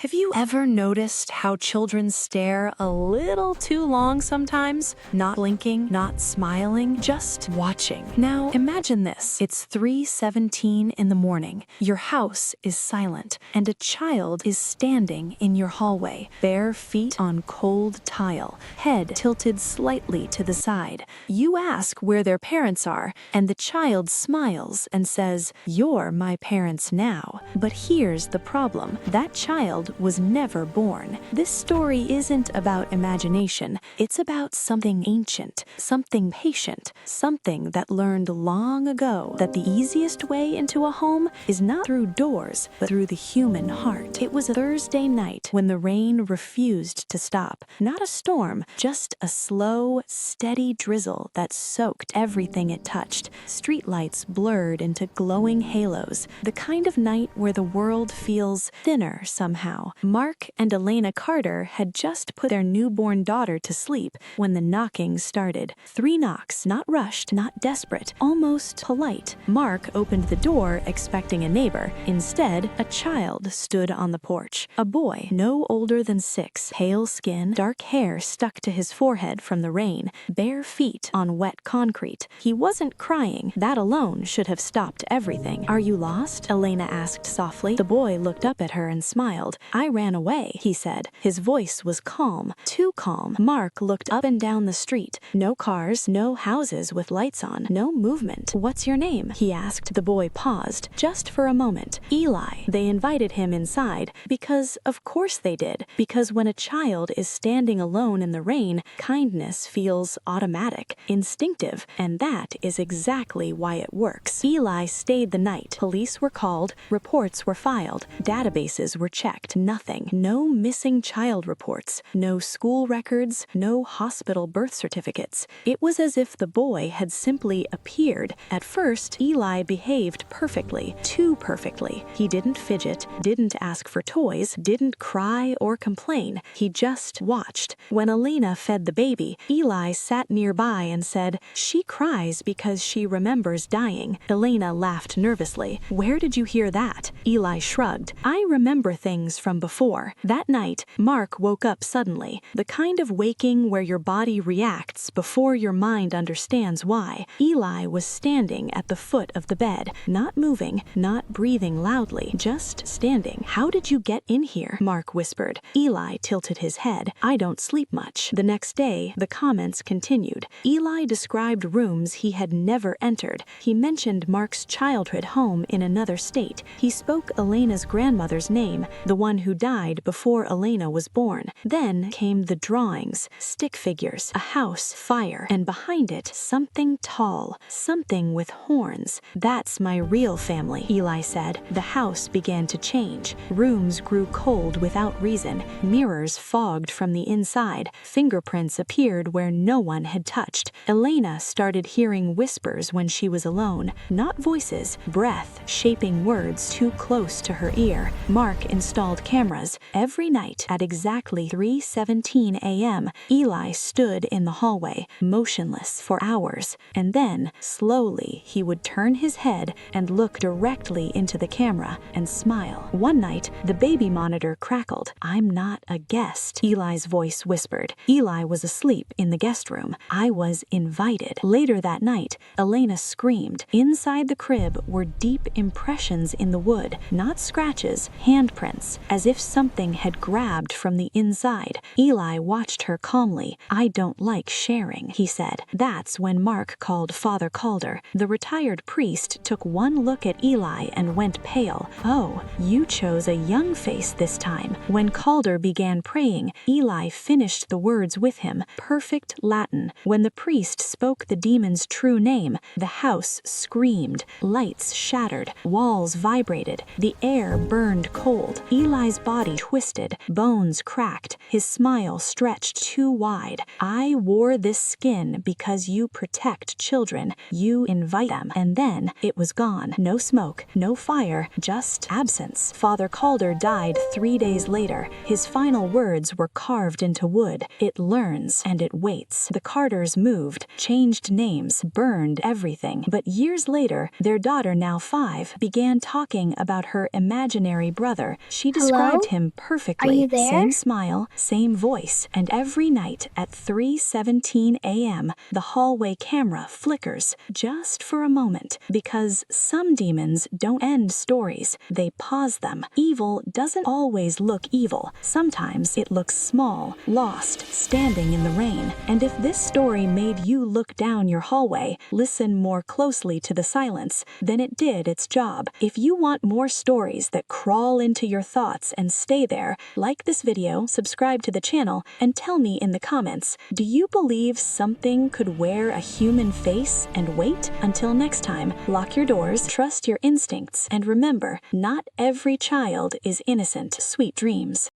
Have you ever noticed how children stare a little too long sometimes? Not blinking, not smiling, just watching. Now, imagine this. It's 3:17 in the morning. Your house is silent, and a child is standing in your hallway, bare feet on cold tile, head tilted slightly to the side. You ask where their parents are, and the child smiles and says, "You're my parents now." But here's the problem. That child was never born. This story isn't about imagination. It's about something ancient, something patient, something that learned long ago that the easiest way into a home is not through doors, but through the human heart. It was a Thursday night when the rain refused to stop. Not a storm, just a slow, steady drizzle that soaked everything it touched. Streetlights blurred into glowing halos, the kind of night where the world feels thinner somehow. Mark and Elena Carter had just put their newborn daughter to sleep when the knocking started. 3 knocks, not rushed, not desperate, almost polite. Mark opened the door expecting a neighbor. Instead, a child stood on the porch. A boy, no older than 6, pale skin, dark hair stuck to his forehead from the rain, bare feet on wet concrete. He wasn't crying. That alone should have stopped everything. "Are you lost?" Elena asked softly. The boy looked up at her and smiled. "I ran away," he said. His voice was calm, too calm. Mark looked up and down the street. No cars, no houses with lights on, no movement. "What's your name?" he asked. The boy paused, just for a moment. "Eli." They invited him inside because, of course they did, because when a child is standing alone in the rain, kindness feels automatic, instinctive, and that is exactly why it works. Eli stayed the night. Police were called, reports were filed, databases were checked. Nothing. No missing child reports, no school records, no hospital birth certificates. It was as if the boy had simply appeared. At first, Eli behaved perfectly, too perfectly. He didn't fidget, didn't ask for toys, didn't cry or complain. He just watched. When Elena fed the baby, Eli sat nearby and said, "She cries because she remembers dying." Elena laughed nervously. "Where did you hear that?" Eli shrugged. "I remember things from before." That night, Mark woke up suddenly, the kind of waking where your body reacts before your mind understands why. Eli was standing at the foot of the bed, not moving, not breathing loudly, just standing. "How did you get in here?" Mark whispered. Eli tilted his head. "I don't sleep much." The next day, the comments continued. Eli described rooms he had never entered. He mentioned Mark's childhood home in another state. He spoke Elena's grandmother's name, the one who died before Elena was born. Then came the drawings, stick figures, a house, fire, and behind it, something tall, something with horns. "That's my real family," Eli said. The house began to change. Rooms grew cold without reason. Mirrors fogged from the inside. Fingerprints appeared where no one had touched. Elena started hearing whispers when she was alone. Not voices, breath, shaping words too close to her ear. Mark installed cameras. Every night at exactly 3:17 a.m., Eli stood in the hallway, motionless for hours, and then, slowly, he would turn his head and look directly into the camera and smile. One night, the baby monitor crackled. "I'm not a guest," Eli's voice whispered. Eli was asleep in the guest room. "I was invited." Later that night, Elena screamed. Inside the crib were deep impressions in the wood, not scratches, handprints, as if something had grabbed from the inside. Eli watched her calmly. "I don't like sharing," he said. That's when Mark called Father Calder. The retired priest took one look at Eli and went pale. "Oh, you chose a young face this time." When Calder began praying, Eli finished the words with him, perfect Latin. When the priest spoke the demon's true name, the house screamed. Lights shattered. Walls vibrated. The air burned cold. Eli's body twisted, bones cracked, his smile stretched too wide. "I wore this skin because you protect children. You invite them." And then it was gone. No smoke, no fire, just absence. Father Calder died 3 days later. His final words were carved into wood. "It learns and it waits." The Carters moved, changed names, burned everything. But years later, their daughter, now 5, began talking about her imaginary brother. She described Hello? him Are perfectly. you there? Same smile, same voice, and every night at 3:17 a.m., the hallway camera flickers just for a moment, because some demons don't end stories, they pause them. Evil doesn't always look evil. Sometimes it looks small, lost, standing in the rain. And if this story made you look down your hallway, listen more closely to the silence, then it did its job. If you want more stories that crawl into your thoughts and stay there, like this video, subscribe to the channel, and tell me in the comments, do you believe something could wear a human face and wait? Until next time, lock your doors, trust your instincts, and remember, not every child is innocent. Sweet dreams.